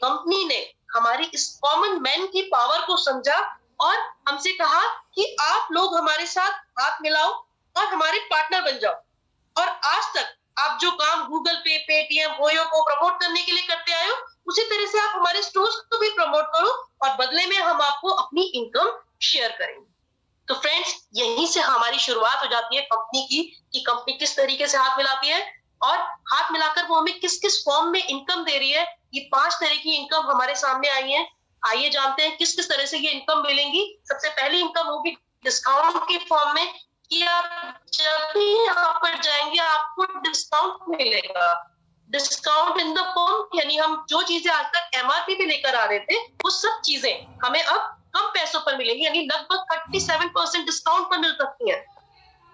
Company ने हमारी इस कॉमन मैन की पावर को समझा और हमसे कहा कि आप लोग हमारे साथ हाथ मिलाओ और हमारे पार्टनर बन जाओ। और आज तक आप जो काम गूगल पे, पेटीएम, ओयो को प्रमोट करने के लिए करते आए हो, उसी तरह से आप हमारे स्टोर्स को भी प्रमोट करो और बदले में हम आपको अपनी इनकम शेयर करेंगे। तो फ्रेंड्स, यहीं से हमारी शुरुआत हो जाती है कंपनी की, कि कंपनी किस तरीके से हाथ मिलाती है और हाथ मिलाकर वो हमें किस किस फॉर्म में इनकम दे रही है। ये 5 तरह की इनकम हमारे सामने आई है। आइए जानते हैं किस किस तरह से ये इनकम मिलेंगी। सबसे पहली इनकम होगी डिस्काउंट की फॉर्म में, कि आप जब भी यहाँ पर जाएंगे आपको डिस्काउंट मिलेगा। डिस्काउंट इन द फॉर्म, यानी हम जो चीजें आज तक एमआरपी पे लेकर आ रहे थे वो सब चीजें हमें अब कम पैसों पर मिलेंगी, यानी लगभग 37% डिस्काउंट पर मिल सकती है।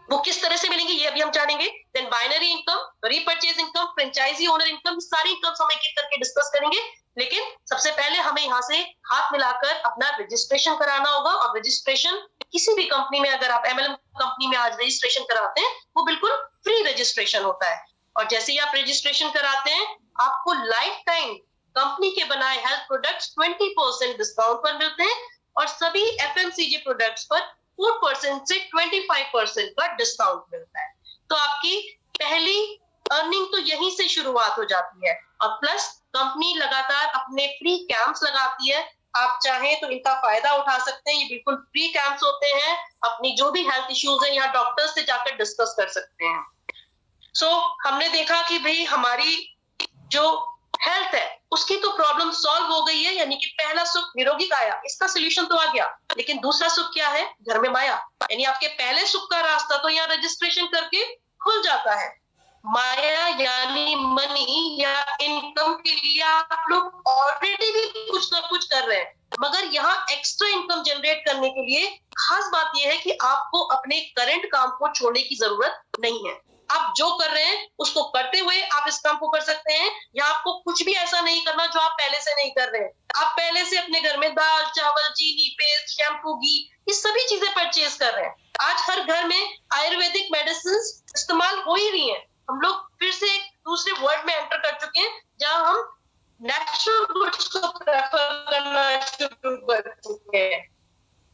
वो किस तरह से मिलेंगे ये अभी हम जानेंगे। Then binary income, repurchase income, franchisee owner income, सारी इनकम हम एक एक करके डिस्कस करेंगे। लेकिन सबसे पहले हमें यहाँ से हाथ मिलाकर अपना रजिस्ट्रेशन कराना होगा। और रजिस्ट्रेशन किसी भी कंपनी में, अगर आप एमएलएम कंपनी में आज रजिस्ट्रेशन कराते हैं, वो बिल्कुल फ्री रजिस्ट्रेशन होता है। और जैसे ही आप रजिस्ट्रेशन कराते हैं, आपको लाइफ टाइम कंपनी के बनाए हेल्थ प्रोडक्ट्स 20% डिस्काउंट पर मिलते हैं और सभी एफएमसीजी प्रोडक्ट्स पर 4% से 25% का डिस्काउंट मिलता है। तो आपकी पहली अर्निंग तो यहीं से शुरुआत हो जाती है। और प्लस कंपनी लगातार अपने फ्री कैंप्स लगाती है। आप चाहें तो इनका फायदा उठा सकते हैं। ये बिल्कुल फ्री कैंप्स होते हैं। अपनी जो भी हेल्थ इश्यूज है यहाँ डॉक्टर से जाकर डिस्कस कर सकते हैं। सो हमने देखा कि भाई हमारी जो हेल्थ है उसकी तो प्रॉब्लम सॉल्व हो गई है, यानी कि पहला सुख निरोगी काया, इसका सोल्यूशन तो आ गया। लेकिन दूसरा सुख क्या है? घर में माया, यानी आपके पहले सुख का रास्ता तो यहाँ रजिस्ट्रेशन करके खुल जाता है। माया यानी मनी या इनकम के लिए आप लोग ऑलरेडी भी कुछ ना कुछ कर रहे हैं, मगर यहाँ एक्स्ट्रा इनकम जनरेट करने के लिए खास बात यह है कि आपको अपने करंट काम को छोड़ने की जरूरत नहीं है। आप जो कर रहे हैं उसको करते हुए आप इस काम को कर सकते हैं। या आपको कुछ भी ऐसा नहीं करना जो आप पहले से नहीं कर रहे हैं। आप पहले से अपने घर में दाल, चावल, चीनी, पेस्ट, शैम्पू, घी, ये सभी चीजें परचेज कर रहे हैं। आज हर घर में आयुर्वेदिक मेडिसिन इस्तेमाल हो ही रही है। हम लोग फिर से एक दूसरे वर्ल्ड में एंटर कर चुके हैं जहां हम नेचुरल गुड्स को प्रेफर करना शुरू कर चुके हैं।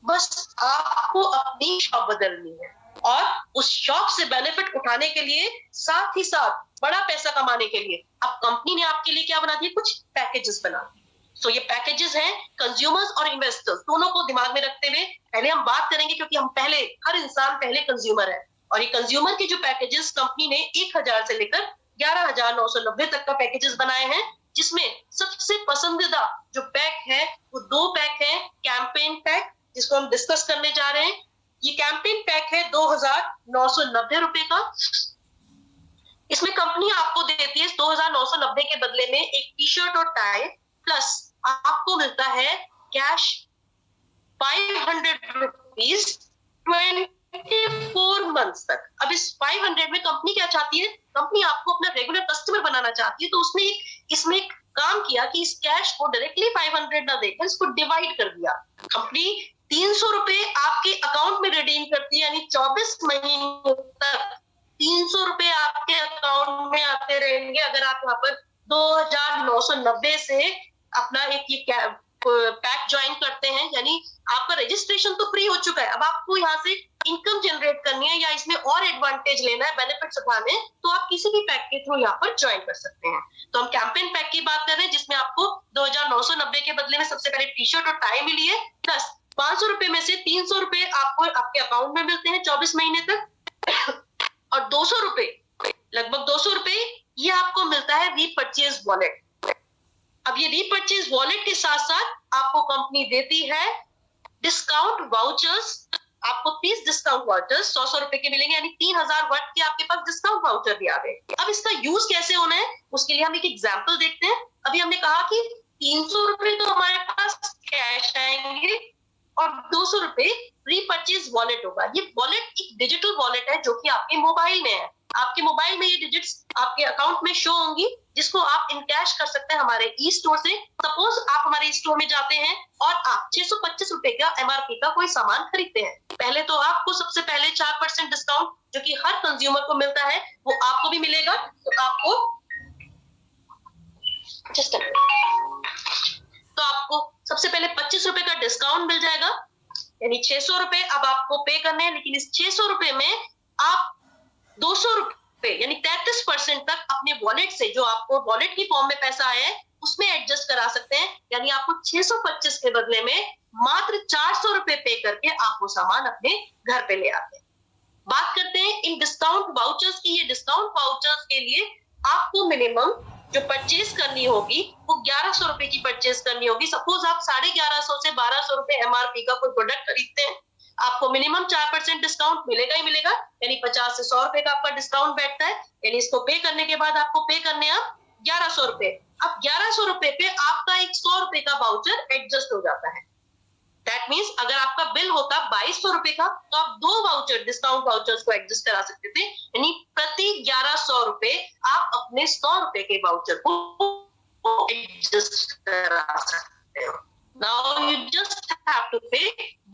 बस आपको अपनी शॉप बदलनी है और उस शॉप से बेनिफिट उठाने के लिए, साथ ही साथ बड़ा पैसा कमाने के लिए अब कंपनी ने आपके लिए क्या बना दिया? कुछ पैकेजेस बना दिए। सो ये पैकेजेस हैं कंज्यूमर्स और इन्वेस्टर्स दोनों को दिमाग में रखते हुए पहले हम बात करेंगे, क्योंकि हम पहले, हर इंसान पहले कंज्यूमर है। और ये कंज्यूमर के जो पैकेजेस कंपनी ने 1000 से लेकर 11,990 तक का पैकेजेस बनाए हैं, जिसमें सबसे पसंदीदा जो पैक है वो 2 पैक है। कैंपेन पैक, जिसको हम डिस्कस करने जा रहे हैं, ये कैंपेन पैक है 2,990 रुपए का। इसमें कंपनी आपको देती है 2,990 के बदले में एक टी शर्ट और टाई, प्लस आपको मिलता है कैश 500 रुपीज 24 मंथ्स तक। अब इस 500 में कंपनी क्या चाहती है? कंपनी आपको अपना रेगुलर कस्टमर बनाना चाहती है। तो उसने इसमें एक काम किया कि इस कैश को डायरेक्टली 500 ना देकर इसको डिवाइड कर दिया। कंपनी 300 रुपए आपके अकाउंट में रिडीम करती है, यानी 24 महीनों तक 300 रुपए आपके अकाउंट में आते रहेंगे। अगर आप वहां पर 2,990 से अपना एक ये पैक ज्वाइन करते हैं, यानी आपका रजिस्ट्रेशन तो फ्री हो चुका है। अब आपको यहाँ से इनकम जनरेट करनी है या इसमें और एडवांटेज लेना है, बेनिफिट्स उठाने, तो आप किसी भी पैक के थ्रू यहाँ पर ज्वाइन कर सकते हैं। तो हम कैंपेन पैक की बात कर रहे हैं, जिसमें आपको 2,990 के बदले में सबसे पहले टी शर्ट और टाई मिली है, प्लस 500 रुपए में से 300 रुपए आपको आपके अकाउंट में मिलते हैं 24 महीने तक। और 200 रुपए, लगभग 200 रुपए, ये आपको मिलता है रीपरचेज वॉलेट। अब ये रीपरचेज वॉलेट के साथ साथ आपको कंपनी देती है डिस्काउंट वाउचर्स। आपको 30 डिस्काउंट वाउचर्स 100 रुपए के मिलेंगे, यानी 3,000 वर्थ के आपके पास डिस्काउंट वाउचर भी आ गए। अब इसका यूज कैसे होना है, उसके लिए हम एक एग्जांपल देखते हैं। अभी हमने कहा कि 300 रुपए तो हमारे पास कैश आएंगे और 200 रुपए रीपरचेज वॉलेट होगा। ये वॉलेट एक डिजिटल वॉलेट है जो कि आपके मोबाइल में है। आपके मोबाइल में ये डिजिट्स आपके अकाउंट में शो होंगी, जिसको आप इनकैश कर सकते हैं हमारे ई स्टोर से। सपोज आप हमारे ई स्टोर में जाते हैं और आप 625 रुपए का एमआरपी का कोई सामान खरीदते हैं। पहले तो आपको सबसे पहले 4% डिस्काउंट जो कि हर कंज्यूमर को मिलता है वो आपको भी मिलेगा। तो आपको जस्ट सबसे पहले 25 रुपए का डिस्काउंट मिल जाएगा, यानी 600 रुपए अब आपको पे करने हैं, लेकिन इस 600 रुपए में आप 200 रुपए यानी 33% तक अपने वॉलेट से, जो आपको वॉलेट की फॉर्म में पैसा आया है, उसमें एडजस्ट करा सकते हैं। यानी आपको 625 के बदले में मात्र 400 रुपए पे करके आप वो सामान अपने घर पे ले आते हैं। बात करते हैं इन डिस्काउंट वाउचर्स की। ये डिस्काउंट वाउचर्स के लिए आपको मिनिमम जो परचेज करनी होगी वो 1100 रुपए की परचेज करनी होगी। सपोज आप 1150 से 1200 रुपए एमआरपी का कोई प्रोडक्ट खरीदते हैं, आपको मिनिमम 4% डिस्काउंट मिलेगा ही मिलेगा, यानी 50 से 100 रुपए का आपका डिस्काउंट बैठता है। यानी इसको पे करने के बाद आपको पे करने आप 1100 रुपए। अब 1100 रुपए पे आपका एक 100 रुपए का वाउचर एडजस्ट हो जाता है। दैट मीन्स अगर आपका बिल होता 2200 रुपए का, तो आप 2 वाउचर डिस्काउंट वाउचर्स को एडजस्ट करा सकते थे, यानी प्रति 1100 रुपए आप अपने 100 रुपए के वाउचर को एडजस्ट करा सकते हो। Now you just have to pay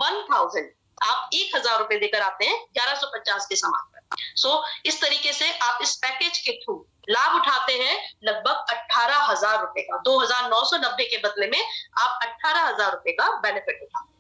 1000। आप 1000 रुपए देकर आते हैं 1150 के सामान पर। सो इस तरीके से आप इस पैकेज के थ्रू लाभ उठाते हैं लगभग 18,000 रुपए का। 2,990 के बदले में आप 18,000 रुपए का बेनिफिट उठाते हैं।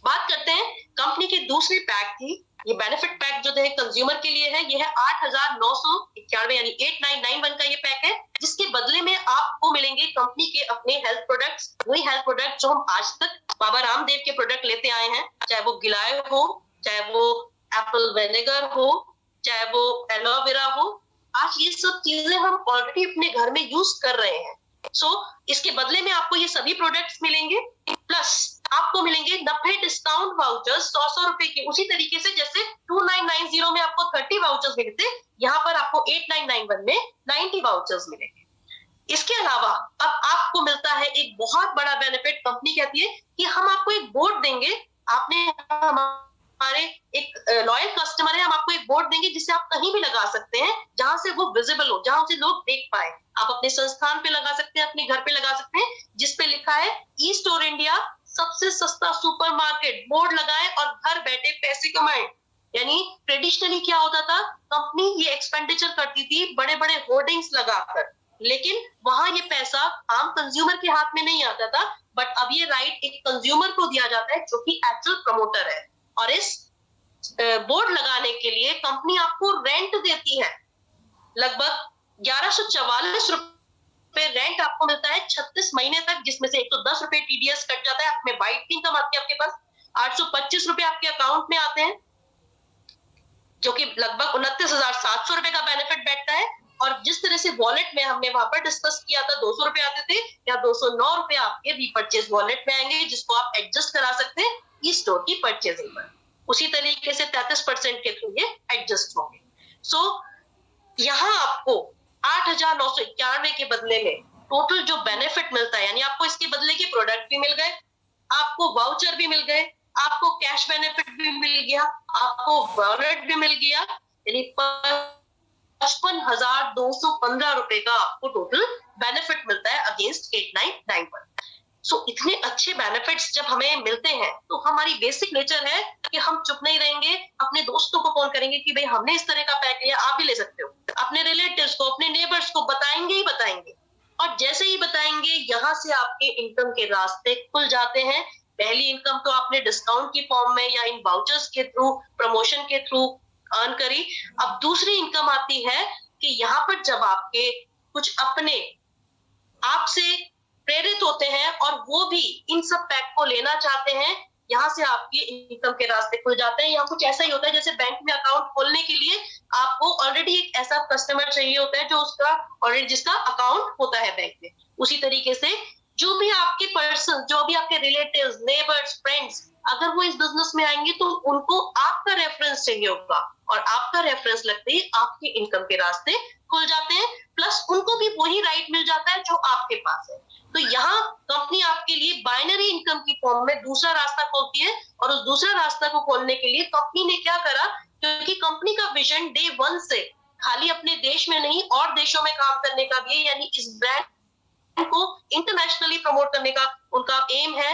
बात करते हैं कंपनी के दूसरे पैक की। ये बेनिफिट पैक जो है कंज्यूमर के लिए है, ये है 8,991 यानी 8991 का ये पैक है, जिसके बदले में आपको मिलेंगे कंपनी के अपने हेल्थ प्रोडक्ट्स, वही हेल्थ प्रोडक्ट जो हम आज तक बाबा रामदेव के प्रोडक्ट लेते आए हैं, चाहे वो गिलाय हो, चाहे वो एप्पल विनेगर हो, चाहे वो एलोवेरा हो। आज ये सब चीजें हम ऑलरेडी अपने घर में यूज कर रहे हैं। इसके बदले में आपको ये सभी प्रोडक्ट्स मिलेंगे, प्लस आपको मिलेंगे 90 डिस्काउंट वाउचर्स 100 रुपए के। उसी तरीके से जैसे 2990 में आपको 30 वाउचर्स मिले थे, यहाँ पर आपको 8991 में 90 वाउचर्स मिलेंगे। इसके अलावा अब आपको मिलता है एक बहुत बड़ा बेनिफिट। कंपनी कहती है कि हम आपको एक बोर्ड देंगे, आपने हमारे एक लॉयल कस्टमर है, हम आपको एक बोर्ड देंगे जिसे आप कहीं भी लगा सकते हैं, जहां से वो विजिबल हो, जहां से लोग देख पाए। आप अपने संस्थान पे लगा सकते हैं, अपने घर पे लगा सकते हैं, जिसपे लिखा है ई स्टोर इंडिया सबसे सस्ता सुपरमार्केट। बोर्ड लगाए और घर बैठे पैसे कमाए। यानी ट्रेडिशनली क्या होता था, कंपनी ये एक्सपेंडिचर करती थी बड़े बड़े होर्डिंग्स लगाकर, लेकिन वहां ये पैसा आम कंज्यूमर के हाथ में नहीं आता था। बट अब ये राइट एक कंज्यूमर को दिया जाता है जो कि एक्चुअल प्रमोटर है, और इस बोर्ड लगाने के लिए कंपनी आपको रेंट देती है। लगभग 1144 रुपए रेंट आपको मिलता है 36 महीने तक, जिसमें से 110 रुपए टीडीएस कट जाता है। आपने वाइट की इनकम आती है आपके पास, 825 रुपए आपके अकाउंट में आते हैं, जो कि लगभग 29,700 रुपए का बेनिफिट बैठता है। और जिस तरह से वॉलेट में हमने वहां पर डिस्कस किया था 200 रुपए आते थे, या 209 रुपए आपके रीपरचेज वॉलेट में आएंगे, जिसको आप एडजस्ट करा सकते हैं ई स्टोर की परचेजिंग पर। उसी तरीके से 33% के थ्रू ये एडजस्ट होंगे। यहाँ आपको 8,991 के बदले में टोटल जो बेनिफिट मिलता है, यानी आपको इसके बदले के प्रोडक्ट भी मिल गए, आपको वाउचर भी मिल गए, आपको कैश बेनिफिट भी मिल गया, आपको वॉलेट भी मिल गया, यानी 55,215 रुपए का आपको टोटल बेनिफिट मिलता है अगेंस्ट 8991। इतने अच्छे बेनिफिट्स जब हमें मिलते हैं तो हमारी बेसिक नेचर है कि हम चुप नहीं रहेंगे, अपने दोस्तों को फोन करेंगे कि भाई हमने इस तरह का पैक लिया, आप भी ले सकते हो। अपने रिलेटिव्स को, अपने नेबर्स को बताएंगे ही बताएंगे, और जैसे ही बताएंगे यहाँ से आपके इनकम के रास्ते खुल जाते हैं। पहली इनकम तो आपने डिस्काउंट की फॉर्म में या इन वाउचर्स के थ्रू, प्रमोशन के थ्रू अर्न करी। अब दूसरी इनकम आती है कि यहाँ पर जब आपके कुछ अपने आपसे प्रेरित होते हैं और वो भी इन सब पैक को लेना चाहते हैं, यहाँ से आपकी इनकम के रास्ते खुल जाते हैं। यहाँ कुछ ऐसा ही होता है जैसे बैंक में अकाउंट खोलने के लिए आपको ऑलरेडी एक ऐसा कस्टमर चाहिए होता है जो उसका ऑलरेडी जिसका अकाउंट होता है बैंक में। उसी तरीके से जो भी आपके पर्सन, जो भी आपके रिलेटिव्स, नेबर्स, फ्रेंड्स, अगर वो इस बिजनेस में आएंगे तो उनको आपका रेफरेंस चाहिए होगा, और आपका रेफरेंस लगते ही आपके इनकम के रास्ते खुल जाते हैं। प्लस उनको भी वही राइट मिल जाता है जो आपके पास है। तो यहाँ कंपनी आपके लिए बाइनरी इनकम की फॉर्म में दूसरा रास्ता खोलती है, और उस दूसरा रास्ता को खोलने के लिए कंपनी ने क्या करा, क्योंकि कंपनी का विजन डे 1 से खाली अपने देश में नहीं और देशों में काम करने का भी है, यानी इस ब्रांड को इंटरनेशनली प्रमोट करने का उनका एम है।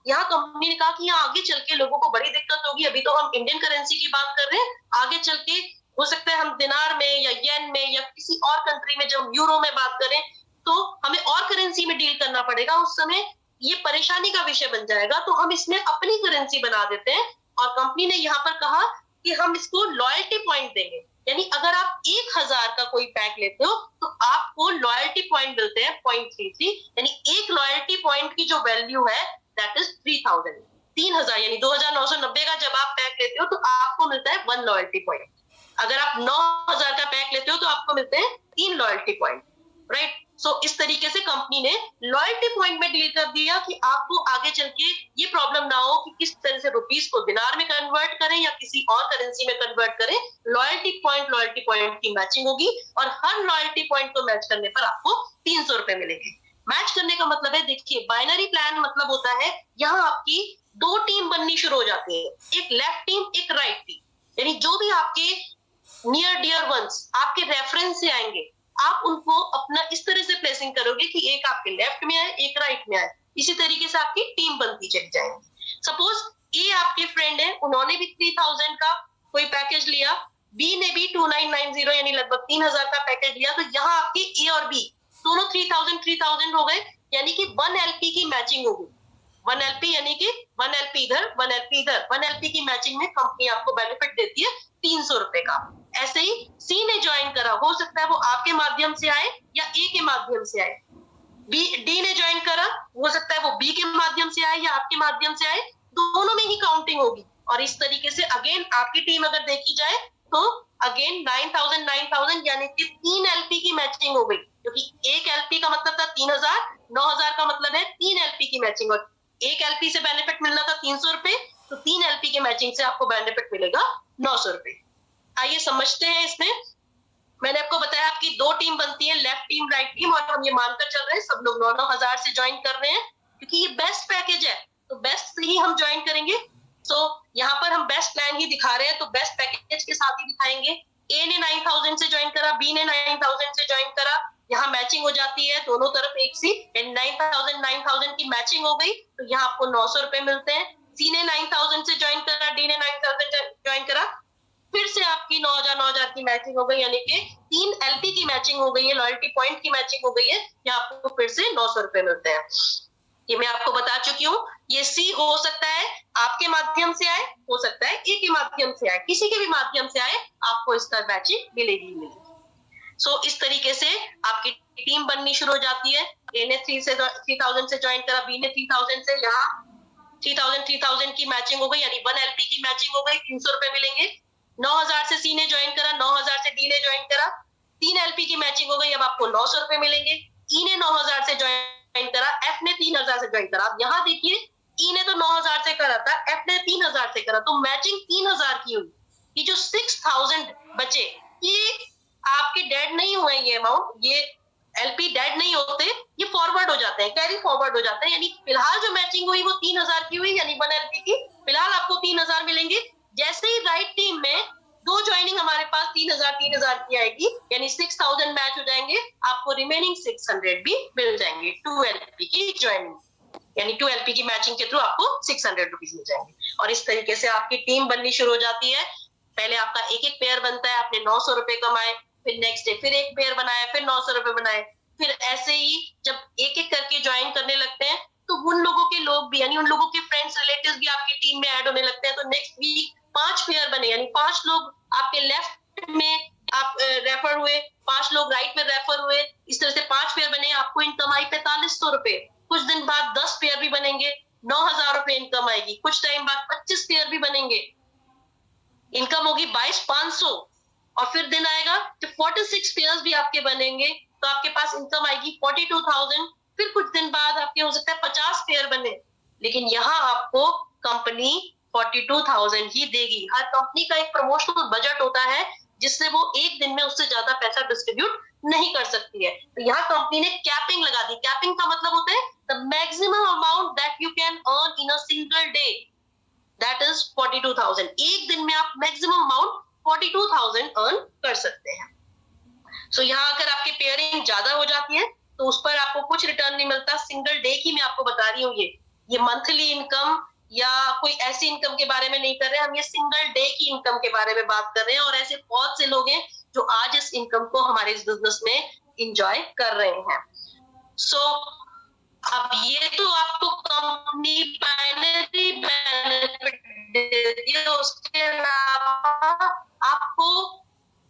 यहाँ कंपनी ने कहा कि यहाँ आगे चल के लोगों को बड़ी दिक्कत होगी। अभी तो हम इंडियन करेंसी की बात कर रहे हैं, आगे चल के हो सकता है हम दिनार में या येन में या किसी और कंट्री में, जब यूरो में बात करें तो हमें और करेंसी में डील करना पड़ेगा। उस समय ये परेशानी का विषय बन जाएगा, तो हम इसमें अपनी करेंसी बना देते हैं। और कंपनी ने यहाँ पर कहा कि हम इसको लॉयल्टी पॉइंट देंगे, यानी अगर आप 1000 का कोई पैक लेते हो तो आपको लॉयल्टी पॉइंट मिलते हैं 0.33, यानी एक लॉयल्टी पॉइंट की जो वैल्यू है दैट इज 3000, 3000 यानी 2990 का जब आप पैक लेते हो तो आपको मिलता है 1 लॉयल्टी पॉइंट। अगर आप 9000 का पैक लेते हो तो आपको मिलते हैं 3 लॉयल्टी पॉइंट, राइट। सो इस तरीके से कंपनी ने लॉयल्टी पॉइंट में डील कर दिया कि आपको आगे चल के ये प्रॉब्लम ना हो कि किस तरह से रुपीस को दिनार में कन्वर्ट करें या किसी और करेंसी में कन्वर्ट करें। लॉयल्टी पॉइंट की मैचिंग होगी और हर लॉयल्टी पॉइंट को मैच करने पर आपको 300 रुपए मिलेंगे। मैच करने का मतलब है, देखिए बाइनरी प्लान मतलब होता है यहाँ आपकी 2 टीम बननी शुरू हो जाती है, एक लेफ्ट टीम एक राइट टीम, यानी जो भी आपके नियर डियर वंस आपके रेफरेंस से आएंगे आप उनको अपना इस तरह से प्लेसिंग करोगे कि एक आपके लेफ्ट में आए एक राइट में आए, इसी तरीके से आपकी टीम बनती चली जाएगी। सपोज ए आपके फ्रेंड है, उन्होंने भी 3000 का कोई पैकेज लिया, बी ने भी 2990 यानी लगभग 3000 का पैकेज लिया, तो यहाँ आपके ए और बी दोनों 3000 हो गए, यानी कि 1 LP की मैचिंग होगी। 1 LP यानी कि 1 LP इधर 1 LP इधर, 1 LP की मैचिंग में कंपनी आपको बेनिफिट देती है 300 रुपए का। ऐसे ही सी ने ज्वाइन करा, हो सकता है वो आपके माध्यम से आए या ए के माध्यम से आए। डी ने ज्वाइन करा, हो सकता है वो बी के माध्यम से आए या आपके माध्यम से आए, दोनों में ही काउंटिंग होगी। और इस तरीके से अगेन आपकी टीम अगर देखी जाए तो अगेन 9000 यानी कि 3 LP की मैचिंग हो गई, क्योंकि एक LP का मतलब था 3000, 9000 का मतलब है 3 LP की मैचिंग, और एक LP से बेनिफिट मिलना था 300 रुपए, तो 3 LP के मैचिंग से आपको बेनिफिट मिलेगा 900 रुपए। आइए समझते हैं इसमें। मैंने आपको बताया आपकी 2 टीम बनती है, लेफ्ट टीम राइट टीम, और हम ये मानकर चल रहे हैं सब लोग 9-9000 से ज्वाइन कर रहे हैं क्योंकि ये बेस्ट पैकेज है, तो बेस्ट से ही हम ज्वाइन करेंगे। सो यहाँ पर हम बेस्ट प्लान ही दिखा रहे हैं, तो बेस्ट पैकेज के साथ ही दिखाएंगे। ए ने 9000 से ज्वाइन करा, बी ने 9000 से ज्वाइन करा, यहाँ मैचिंग हो जाती है दोनों तरफ एक सी, 9000 की मैचिंग हो गई, तो यहाँ आपको 900 रुपए मिलते हैं। सी ने 9000 से ज्वाइन करा, डी ने 9000 ज्वाइन करा, फिर से आपकी 9000 की मैचिंग हो गई, यानी कि 3 LP की मैचिंग हो गई है, लॉयल्टी पॉइंट की मैचिंग हो गई है, यहाँ आपको फिर से 900 रुपए मिलते हैं। ये मैं आपको बता चुकी हूँ। ये सी हो सकता है आपके माध्यम से आए, हो सकता है ए के माध्यम से आए, किसी के भी माध्यम से आए आपको इसका मैचिंग मिलेगी। सो इस तरीके से आपकी टीम बननी शुरू हो जाती है। ए ने 3000 से ज्वाइन करा, बी ने 3000 से, यहाँ 3000 की मैचिंग हो गई, यानी 1 LP की मैचिंग हो गई, 300 रुपए मिलेंगे। 9000 से सी ने ज्वाइन करा, 9000 से डी ने ज्वाइन करा, 3 LP की मैचिंग हो गई, अब आपको 900 रुपए मिलेंगे। ई ने 9000 से ज्वाइन करा, एफ ने 3000 से ज्वाइन करा। अब यहाँ देखिए ई ने तो 9000 से करा था, एफ ने 3000 से करा, तो मैचिंग 3000 की हुई। ये जो 6000 बचे, ये आपके डेड नहीं हुए, ये अमाउंट, ये LP डेड नहीं होते, ये फॉरवर्ड हो जाते हैं, कैरी फॉरवर्ड हो जाते हैं, यानी फिलहाल जो मैचिंग हुई वो 3000 की हुई, यानी 1 LP की, फिलहाल आपको 3000 मिलेंगे। जैसे ही राइट टीम में 2 ज्वाइनिंग हमारे पास 3000 की आएगी, यानी 6000 मैच हो जाएंगे, आपको रिमेनिंग 600 भी मिल जाएंगे 2 LP की ज्वाइनिंग, यानी 2 LP की मैचिंग के थ्रू आपको 600 रुपीज मिल जाएंगे। और इस तरीके से आपकी टीम बननी शुरू हो जाती है। पहले आपका एक एक पेयर बनता है, आपने 900 रुपए कमाए, फिर नेक्स्ट डे फिर एक पेयर बनाया, फिर 900 रुपए बनाए, फिर ऐसे ही जब एक एक करके ज्वाइन करने लगते हैं तो उन लोगों के लोग भी, यानी उन लोगों के फ्रेंड्स रिलेटिव्स भी आपकी टीम में ऐड होने लगते हैं, तो नेक्स्ट वीक 5 पेयर बने, यानी 5 लोग आपके लेफ्ट में आप रेफर हुए, 5 लोग राइट में रेफर हुए, इस तरह से 5 पेयर बने, आपको इनकम आई 4500 रुपए। कुछ दिन बाद 10 पेयर भी बनेंगे, 9000 रुपए इनकम आएगी। कुछ टाइम बाद 25 पेयर भी बनेंगे, इनकम होगी 22500। और फिर दिन आएगा जब 46 पेयर्स भी आपके बनेंगे, तो आपके पास इनकम आएगी 42000। फिर कुछ दिन बाद आपके हो सकता है 50 पेयर बने, लेकिन यहाँ आपको कंपनी 42000 ही देगी। हर कंपनी का एक प्रमोशनल बजट होता है जिससे वो एक दिन में उससे ज्यादा पैसा डिस्ट्रीब्यूट नहीं कर सकती है, तो यहाँ कंपनी ने कैपिंग लगा दी। कैपिंग का मतलब होता है the maximum amount that you can earn in a single day, that is 42000। एक दिन में आप मैक्सिमम अमाउंट 42000 अर्न कर सकते हैं। सो यहाँ अगर आपकी पेयरिंग ज्यादा हो जाती है तो उस पर आपको कुछ रिटर्न नहीं मिलता। सिंगल डे की मैं आपको बता रही हूँ, ये मंथली इनकम या कोई ऐसी इनकम के बारे में नहीं कर रहे हैं हम, ये सिंगल डे की इनकम के बारे में बात कर रहे हैं। और ऐसे बहुत से लोग हैं जो आज इस इनकम को हमारे इस बिजनेस में इंजॉय कर रहे हैं। सो अब ये तो आपको की बाइनरी बेनिफिट देती है, उसके अलावा आपको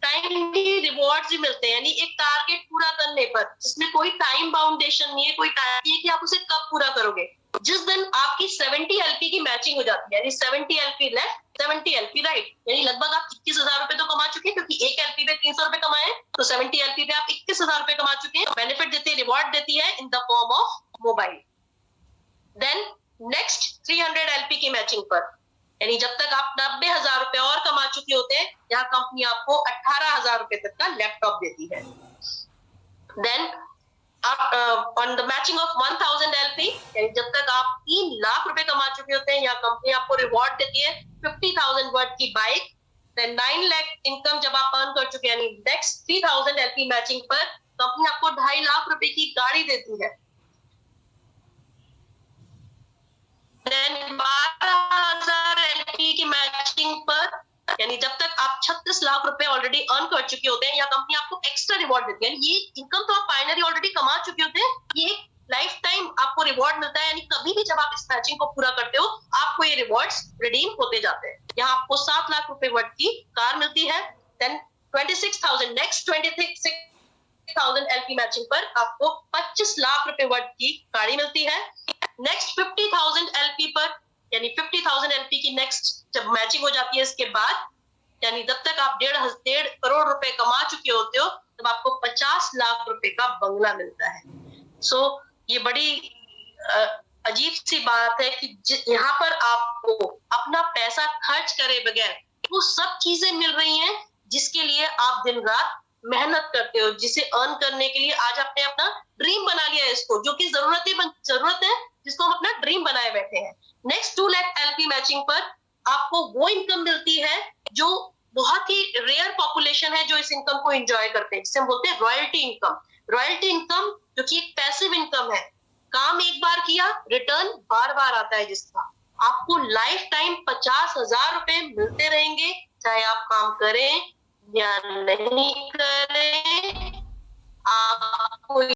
टाइमली रिवॉर्ड्स भी मिलते हैं, यानी एक टारगेट पूरा करने पर जिसमें कोई टाइम बाउंडेशन नहीं है, कोई टाइम नहीं है कि आप उसे कब पूरा करोगे। जिस दिन आपकी 70 एलपी की मैचिंग हो जाती है, यानी 70 एलपी लेफ्ट 70 एलपी राइट, यानी लगभग आप 21,000 रुपए तो कमा चुके हैं, क्योंकि एक एलपी पे 300 रुपए कमाए, तो 70 एलपी पे आप 21,000 रुपए कमा चुके हैं। बेनिफिट देती है, रिवॉर्ड देती है in the form of mobile. Then next 300 LP की मैचिंग पर, यानी जब तक आप 90,000 रुपए और कमा चुके होते हैं, यहाँ कंपनी आपको 18,000 रुपए तक का लैपटॉप देती है। Then on the matching of 1000 LP, यानी जब तक आप 3 लाख रुपए कमा चुके होते हैं, यहाँ कंपनी आपको रिवॉर्ड देती है 50,000 वर्थ की बाइक। देन 9 लाख इनकम जब आप अर्न कर चुके हैं, यानी नेक्स्ट 3000 एलपी मैचिंग पर कंपनी आपको 2.5 लाख रुपए की गाड़ी देती है। देन 12,000 एलपी की मैचिंग पर, यानी जब तक आप 36 लाख रुपए ऑलरेडी अर्न कर चुके होते हैं, या कंपनी आपको एक्स्ट्रा रिवॉर्ड देती है। ये इनकम तो आप फाइनली ऑलरेडी कमा चुके होते हैं, ये एक लाइफ टाइम आपको रिवॉर्ड मिलता है, यानी कभी भी जब आप इस मैचिंग को पूरा करते हो आपको ये रिवॉर्ड्स रिडीम होते जाते हैं। यहाँ आपको 7 लाख रुपए वर्थ की कार मिलती है। देन 26,000 नेक्स्ट 26,000 एलपी मैचिंग पर आपको 25 लाख रुपए वर्थ की गाड़ी मिलती है। नेक्स्ट 50,000 एलपी पर, यानी 50,000 एलपी की नेक्स्ट जब मैचिंग हो जाती है, इसके बाद यानी जब तक आप 1.5 करोड़ रुपए कमा चुके होते हो, तब आपको 50 लाख रुपए का बंगला मिलता है। सो ये बड़ी अजीब सी बात है कि यहाँ पर आपको अपना पैसा खर्च करे बगैर वो सब चीजें मिल रही हैं जिसके लिए आप दिन रात मेहनत करते हो, जिसे अर्न करने के लिए आज आपने अपना ड्रीम बना लिया है, इसको जो कि जरूरत है जिसको हम अपना ड्रीम बनाए बैठे हैं। नेक्स्ट 2 लाख एलपी मैचिंग पर आपको वो इनकम मिलती है जो बहुत ही रेयर पॉपुलेशन है जो इस इनकम को एंजॉय करते हैं, जिसे हम बोलते हैं रॉयल्टी इनकम। रॉयल्टी इनकम जो कि एक पैसिव इनकम है, काम एक बार किया रिटर्न बार बार आता है, जिसका आपको लाइफ टाइम 50,000 रुपए मिलते रहेंगे, चाहे आप काम करें या नहीं करें। आपको